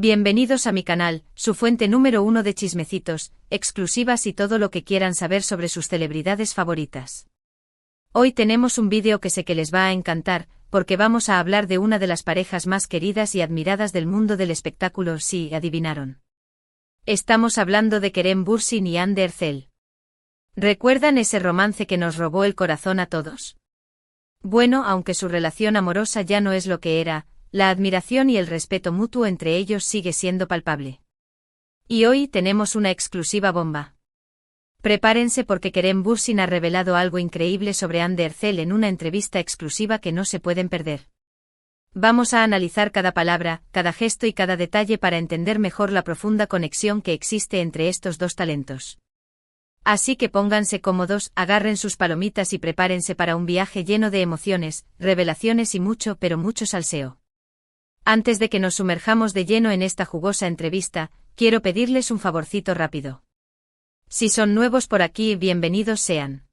Bienvenidos a mi canal, su fuente número 1 de chismecitos, exclusivas y todo lo que quieran saber sobre sus celebridades favoritas. Hoy tenemos un vídeo que sé que les va a encantar, porque vamos a hablar de una de las parejas más queridas y admiradas del mundo del espectáculo, si adivinaron. Estamos hablando de Kerem Bürsin y Hande Erçel. ¿Recuerdan ese romance que nos robó el corazón a todos? Bueno, aunque su relación amorosa ya no es lo que era, la admiración y el respeto mutuo entre ellos sigue siendo palpable. Y hoy tenemos una exclusiva bomba. Prepárense porque Kerem Bürsin ha revelado algo increíble sobre Hande Erçel en una entrevista exclusiva que no se pueden perder. Vamos a analizar cada palabra, cada gesto y cada detalle para entender mejor la profunda conexión que existe entre estos dos talentos. Así que pónganse cómodos, agarren sus palomitas y prepárense para un viaje lleno de emociones, revelaciones y mucho pero mucho salseo. Antes de que nos sumerjamos de lleno en esta jugosa entrevista, quiero pedirles un favorcito rápido. Si son nuevos por aquí, bienvenidos sean.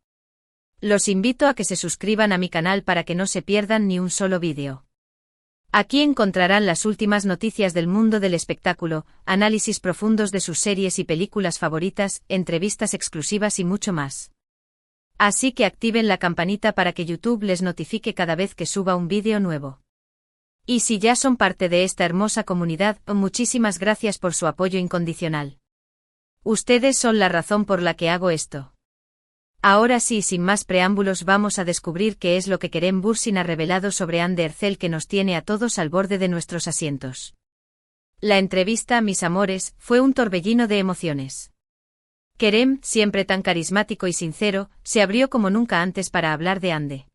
Los invito a que se suscriban a mi canal para que no se pierdan ni un solo vídeo. Aquí encontrarán las últimas noticias del mundo del espectáculo, análisis profundos de sus series y películas favoritas, entrevistas exclusivas y mucho más. Así que activen la campanita para que YouTube les notifique cada vez que suba un vídeo nuevo. Y si ya son parte de esta hermosa comunidad, muchísimas gracias por su apoyo incondicional. Ustedes son la razón por la que hago esto. Ahora sí, sin más preámbulos, vamos a descubrir qué es lo que Kerem Bürsin ha revelado sobre Hande Erçel que nos tiene a todos al borde de nuestros asientos. La entrevista, mis amores, fue un torbellino de emociones. Kerem, siempre tan carismático y sincero, se abrió como nunca antes para hablar de Hande.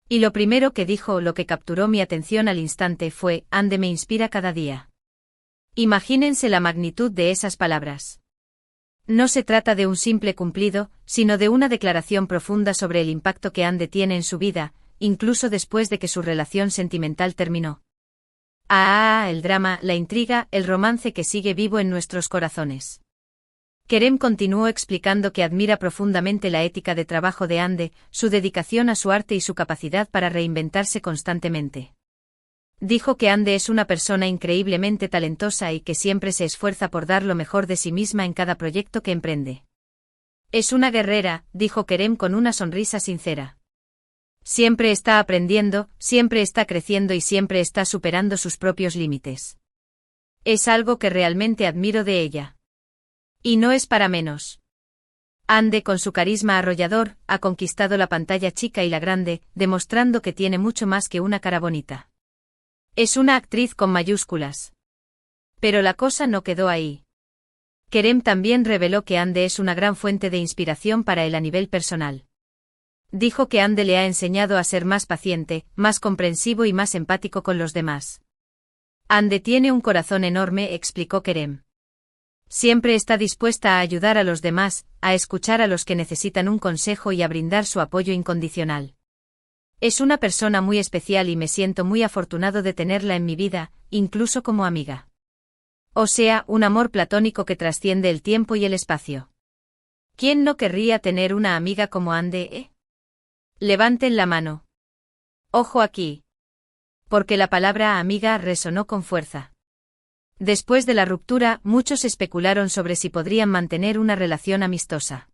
Y lo primero que dijo, lo que capturó mi atención al instante, fue: Hande me inspira cada día. Imagínense la magnitud de esas palabras. No se trata de un simple cumplido, sino de una declaración profunda sobre el impacto que Hande tiene en su vida, incluso después de que su relación sentimental terminó. El drama, la intriga, el romance que sigue vivo en nuestros corazones. Kerem continuó explicando que admira profundamente la ética de trabajo de Hande, su dedicación a su arte y su capacidad para reinventarse constantemente. Dijo que Hande es una persona increíblemente talentosa y que siempre se esfuerza por dar lo mejor de sí misma en cada proyecto que emprende. Es una guerrera, dijo Kerem con una sonrisa sincera. Siempre está aprendiendo, siempre está creciendo y siempre está superando sus propios límites. Es algo que realmente admiro de ella. Y no es para menos. Hande, con su carisma arrollador, ha conquistado la pantalla chica y la grande, demostrando que tiene mucho más que una cara bonita. Es una actriz con mayúsculas. Pero la cosa no quedó ahí. Kerem también reveló que Hande es una gran fuente de inspiración para él a nivel personal. Dijo que Hande le ha enseñado a ser más paciente, más comprensivo y más empático con los demás. Hande tiene un corazón enorme, explicó Kerem. Siempre está dispuesta a ayudar a los demás, a escuchar a los que necesitan un consejo y a brindar su apoyo incondicional. Es una persona muy especial y me siento muy afortunado de tenerla en mi vida, incluso como amiga. O sea, un amor platónico que trasciende el tiempo y el espacio. ¿Quién no querría tener una amiga como Hande, Levanten la mano. Ojo aquí. Porque la palabra amiga resonó con fuerza. Después de la ruptura, muchos especularon sobre si podrían mantener una relación amistosa.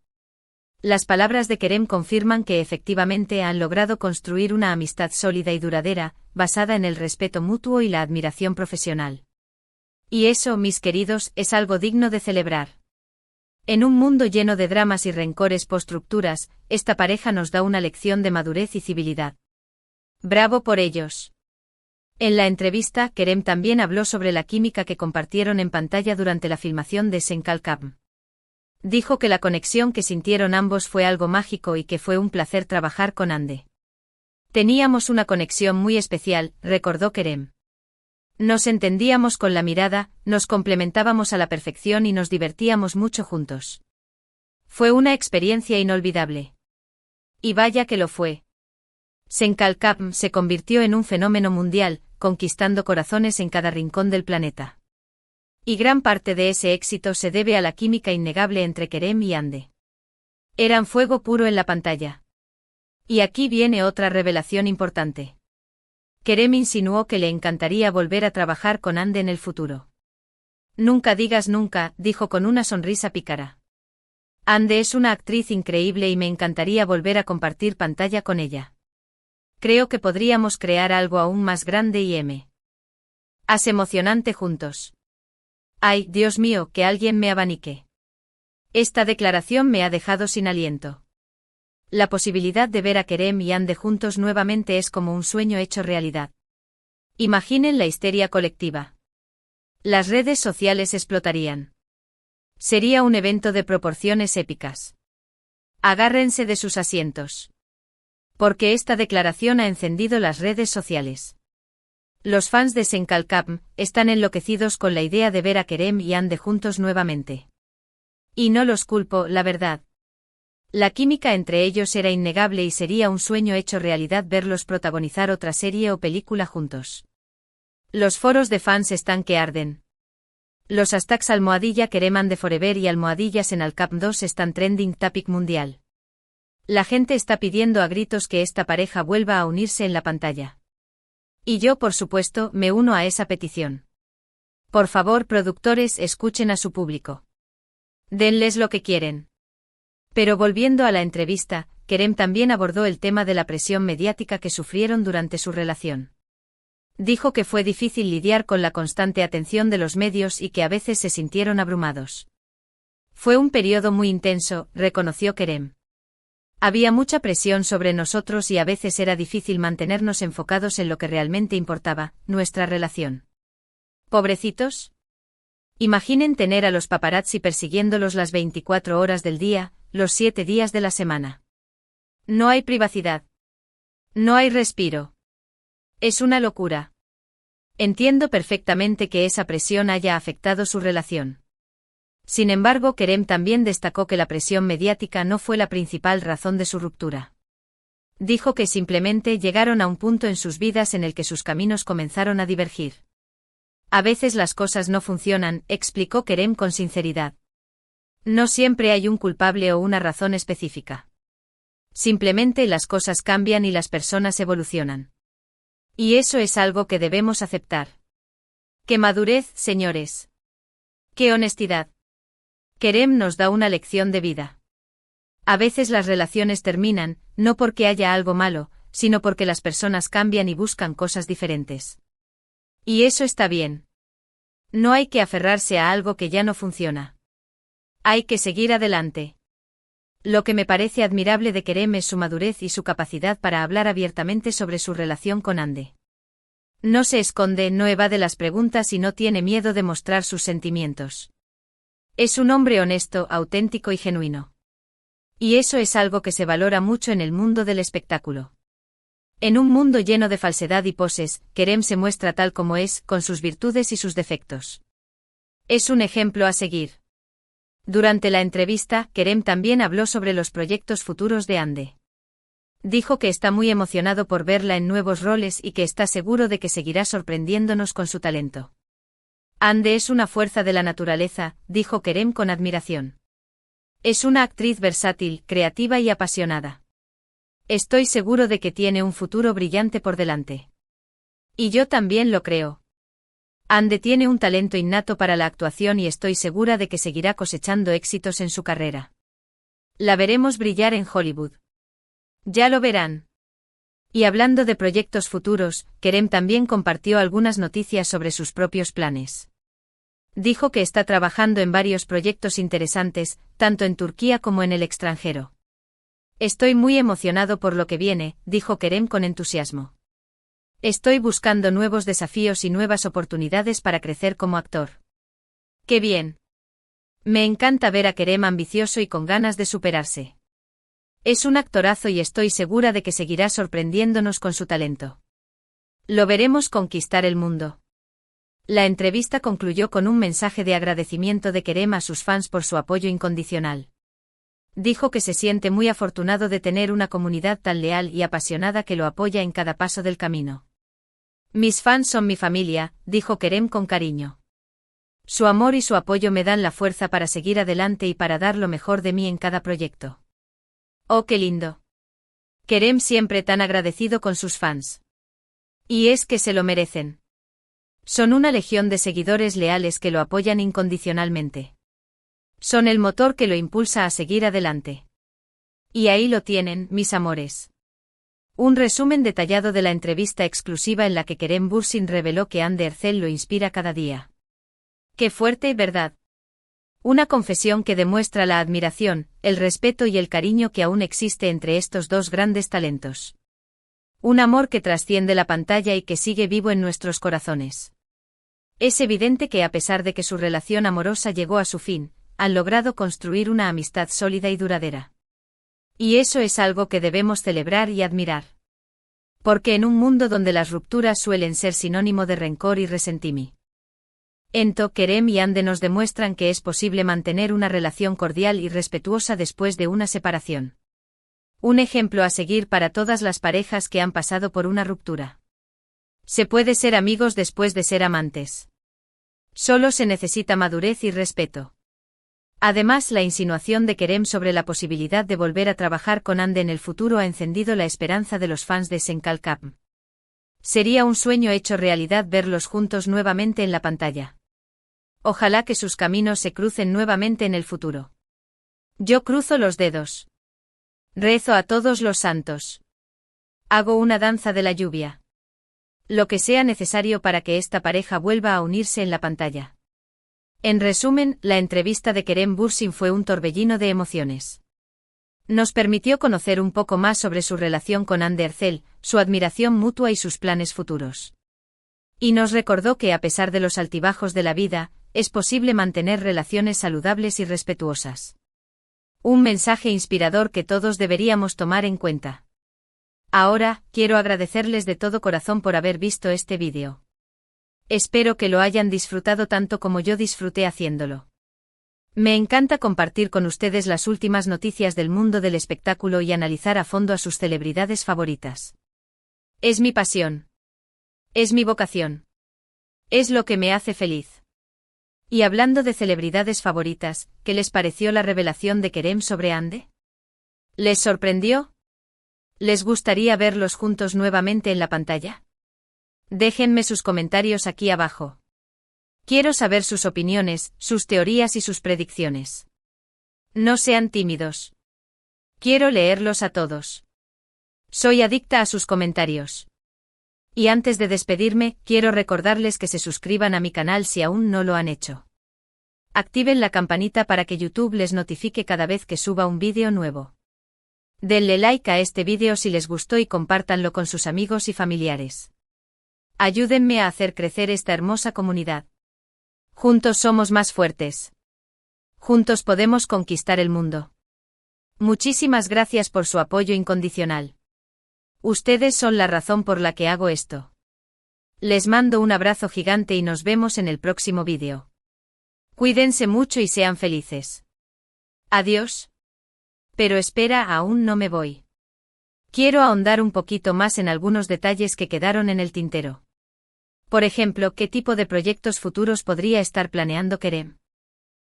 Las palabras de Kerem confirman que efectivamente han logrado construir una amistad sólida y duradera, basada en el respeto mutuo y la admiración profesional. Y eso, mis queridos, es algo digno de celebrar. En un mundo lleno de dramas y rencores post-rupturas, esta pareja nos da una lección de madurez y civilidad. ¡Bravo por ellos! En la entrevista, Kerem también habló sobre la química que compartieron en pantalla durante la filmación de Sen Kalkam. Dijo que la conexión que sintieron ambos fue algo mágico y que fue un placer trabajar con Hande. Teníamos una conexión muy especial, recordó Kerem. Nos entendíamos con la mirada, nos complementábamos a la perfección y nos divertíamos mucho juntos. Fue una experiencia inolvidable. Y vaya que lo fue. Sen Kalkam se convirtió en un fenómeno mundial, conquistando corazones en cada rincón del planeta. Y gran parte de ese éxito se debe a la química innegable entre Kerem y Hande. Eran fuego puro en la pantalla. Y aquí viene otra revelación importante. Kerem insinuó que le encantaría volver a trabajar con Hande en el futuro. Nunca digas nunca, dijo con una sonrisa pícara. Ande es una actriz increíble y me encantaría volver a compartir pantalla con ella. Creo que podríamos crear algo aún más grande y emocionante juntos. Ay, Dios mío, que alguien me abanique. Esta declaración me ha dejado sin aliento. La posibilidad de ver a Kerem y Ande juntos nuevamente es como un sueño hecho realidad. Imaginen la histeria colectiva. Las redes sociales explotarían. Sería un evento de proporciones épicas. Agárrense de sus asientos. Porque esta declaración ha encendido las redes sociales. Los fans de Senkalkam están enloquecidos con la idea de ver a Kerem y Ande juntos nuevamente. Y no los culpo, la verdad. La química entre ellos era innegable y sería un sueño hecho realidad verlos protagonizar otra serie o película juntos. Los foros de fans están que arden. Los hashtags #Kerem Ande Forever y @Senkalkam 2 están trending topic mundial. La gente está pidiendo a gritos que esta pareja vuelva a unirse en la pantalla. Y yo, por supuesto, me uno a esa petición. Por favor, productores, escuchen a su público. Denles lo que quieren. Pero volviendo a la entrevista, Kerem también abordó el tema de la presión mediática que sufrieron durante su relación. Dijo que fue difícil lidiar con la constante atención de los medios y que a veces se sintieron abrumados. Fue un periodo muy intenso, reconoció Kerem. Había mucha presión sobre nosotros y a veces era difícil mantenernos enfocados en lo que realmente importaba, nuestra relación. ¿Pobrecitos? Imaginen tener a los paparazzi persiguiéndolos las 24 horas del día, los 7 días de la semana. No hay privacidad. No hay respiro. Es una locura. Entiendo perfectamente que esa presión haya afectado su relación. Sin embargo, Kerem también destacó que la presión mediática no fue la principal razón de su ruptura. Dijo que simplemente llegaron a un punto en sus vidas en el que sus caminos comenzaron a divergir. A veces las cosas no funcionan, explicó Kerem con sinceridad. No siempre hay un culpable o una razón específica. Simplemente las cosas cambian y las personas evolucionan. Y eso es algo que debemos aceptar. ¡Qué madurez, señores! ¡Qué honestidad! Kerem nos da una lección de vida. A veces las relaciones terminan, no porque haya algo malo, sino porque las personas cambian y buscan cosas diferentes. Y eso está bien. No hay que aferrarse a algo que ya no funciona. Hay que seguir adelante. Lo que me parece admirable de Kerem es su madurez y su capacidad para hablar abiertamente sobre su relación con Ande. No se esconde, no evade las preguntas y no tiene miedo de mostrar sus sentimientos. Es un hombre honesto, auténtico y genuino. Y eso es algo que se valora mucho en el mundo del espectáculo. En un mundo lleno de falsedad y poses, Kerem se muestra tal como es, con sus virtudes y sus defectos. Es un ejemplo a seguir. Durante la entrevista, Kerem también habló sobre los proyectos futuros de Ande. Dijo que está muy emocionado por verla en nuevos roles y que está seguro de que seguirá sorprendiéndonos con su talento. Ande es una fuerza de la naturaleza, dijo Kerem con admiración. Es una actriz versátil, creativa y apasionada. Estoy seguro de que tiene un futuro brillante por delante. Y yo también lo creo. Ande tiene un talento innato para la actuación y estoy segura de que seguirá cosechando éxitos en su carrera. La veremos brillar en Hollywood. Ya lo verán. Y hablando de proyectos futuros, Kerem también compartió algunas noticias sobre sus propios planes. Dijo que está trabajando en varios proyectos interesantes, tanto en Turquía como en el extranjero. Estoy muy emocionado por lo que viene, dijo Kerem con entusiasmo. Estoy buscando nuevos desafíos y nuevas oportunidades para crecer como actor. ¡Qué bien! Me encanta ver a Kerem ambicioso y con ganas de superarse. Es un actorazo y estoy segura de que seguirá sorprendiéndonos con su talento. Lo veremos conquistar el mundo. La entrevista concluyó con un mensaje de agradecimiento de Kerem a sus fans por su apoyo incondicional. Dijo que se siente muy afortunado de tener una comunidad tan leal y apasionada que lo apoya en cada paso del camino. Mis fans son mi familia, dijo Kerem con cariño. Su amor y su apoyo me dan la fuerza para seguir adelante y para dar lo mejor de mí en cada proyecto. ¡Oh, qué lindo! Kerem siempre tan agradecido con sus fans. Y es que se lo merecen. Son una legión de seguidores leales que lo apoyan incondicionalmente. Son el motor que lo impulsa a seguir adelante. Y ahí lo tienen, mis amores. Un resumen detallado de la entrevista exclusiva en la que Kerem Bürsin reveló que Hande Erçel lo inspira cada día. ¡Qué fuerte, verdad! Una confesión que demuestra la admiración, el respeto y el cariño que aún existe entre estos dos grandes talentos. Un amor que trasciende la pantalla y que sigue vivo en nuestros corazones. Es evidente que a pesar de que su relación amorosa llegó a su fin, han logrado construir una amistad sólida y duradera. Y eso es algo que debemos celebrar y admirar. Porque en un mundo donde las rupturas suelen ser sinónimo de rencor y resentimiento, Kerem y Hande nos demuestran que es posible mantener una relación cordial y respetuosa después de una separación. Un ejemplo a seguir para todas las parejas que han pasado por una ruptura. Se puede ser amigos después de ser amantes. Solo se necesita madurez y respeto. Además, la insinuación de Kerem sobre la posibilidad de volver a trabajar con Hande en el futuro ha encendido la esperanza de los fans de Senkalkap. Sería un sueño hecho realidad verlos juntos nuevamente en la pantalla. Ojalá que sus caminos se crucen nuevamente en el futuro. Yo cruzo los dedos. Rezo a todos los santos. Hago una danza de la lluvia. Lo que sea necesario para que esta pareja vuelva a unirse en la pantalla. En resumen, la entrevista de Kerem Bürsin fue un torbellino de emociones. Nos permitió conocer un poco más sobre su relación con Hande Erçel, su admiración mutua y sus planes futuros. Y nos recordó que a pesar de los altibajos de la vida, es posible mantener relaciones saludables y respetuosas. Un mensaje inspirador que todos deberíamos tomar en cuenta. Ahora, quiero agradecerles de todo corazón por haber visto este vídeo. Espero que lo hayan disfrutado tanto como yo disfruté haciéndolo. Me encanta compartir con ustedes las últimas noticias del mundo del espectáculo y analizar a fondo a sus celebridades favoritas. Es mi pasión. Es mi vocación. Es lo que me hace feliz. Y hablando de celebridades favoritas, ¿qué les pareció la revelación de Kerem sobre Hande? ¿Les sorprendió? ¿Les gustaría verlos juntos nuevamente en la pantalla? Déjenme sus comentarios aquí abajo. Quiero saber sus opiniones, sus teorías y sus predicciones. No sean tímidos. Quiero leerlos a todos. Soy adicta a sus comentarios. Y antes de despedirme, quiero recordarles que se suscriban a mi canal si aún no lo han hecho. Activen la campanita para que YouTube les notifique cada vez que suba un vídeo nuevo. Denle like a este vídeo si les gustó y compártanlo con sus amigos y familiares. Ayúdenme a hacer crecer esta hermosa comunidad. Juntos somos más fuertes. Juntos podemos conquistar el mundo. Muchísimas gracias por su apoyo incondicional. Ustedes son la razón por la que hago esto. Les mando un abrazo gigante y nos vemos en el próximo vídeo. Cuídense mucho y sean felices. Adiós. Pero espera, aún no me voy. Quiero ahondar un poquito más en algunos detalles que quedaron en el tintero. Por ejemplo, ¿qué tipo de proyectos futuros podría estar planeando Kerem?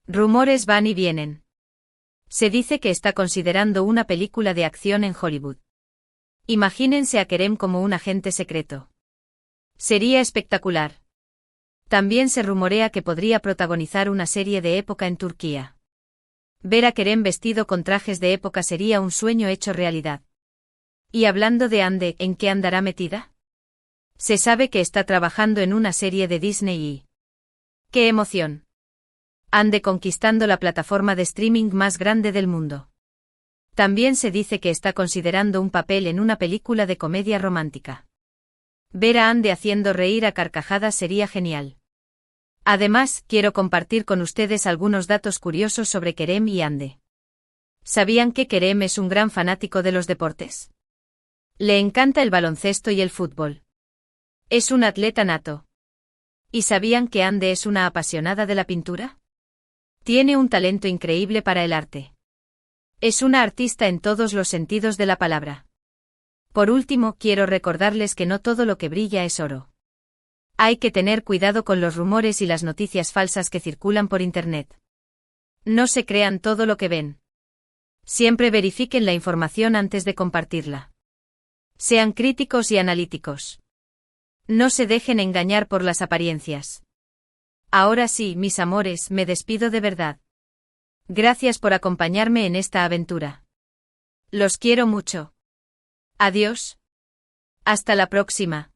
Rumores van y vienen. Se dice que está considerando una película de acción en Hollywood. Imagínense a Kerem como un agente secreto. Sería espectacular. También se rumorea que podría protagonizar una serie de época en Turquía. Ver a Kerem vestido con trajes de época sería un sueño hecho realidad. Y hablando de Hande, ¿en qué andará metida? Se sabe que está trabajando en una serie de Disney y... ¡qué emoción! Hande conquistando la plataforma de streaming más grande del mundo. También se dice que está considerando un papel en una película de comedia romántica. Ver a Hande haciendo reír a carcajadas sería genial. Además, quiero compartir con ustedes algunos datos curiosos sobre Kerem y Hande. ¿Sabían que Kerem es un gran fanático de los deportes? Le encanta el baloncesto y el fútbol. Es un atleta nato. ¿Y sabían que Hande es una apasionada de la pintura? Tiene un talento increíble para el arte. Es una artista en todos los sentidos de la palabra. Por último, quiero recordarles que no todo lo que brilla es oro. Hay que tener cuidado con los rumores y las noticias falsas que circulan por Internet. No se crean todo lo que ven. Siempre verifiquen la información antes de compartirla. Sean críticos y analíticos. No se dejen engañar por las apariencias. Ahora sí, mis amores, me despido de verdad. Gracias por acompañarme en esta aventura. Los quiero mucho. Adiós. Hasta la próxima.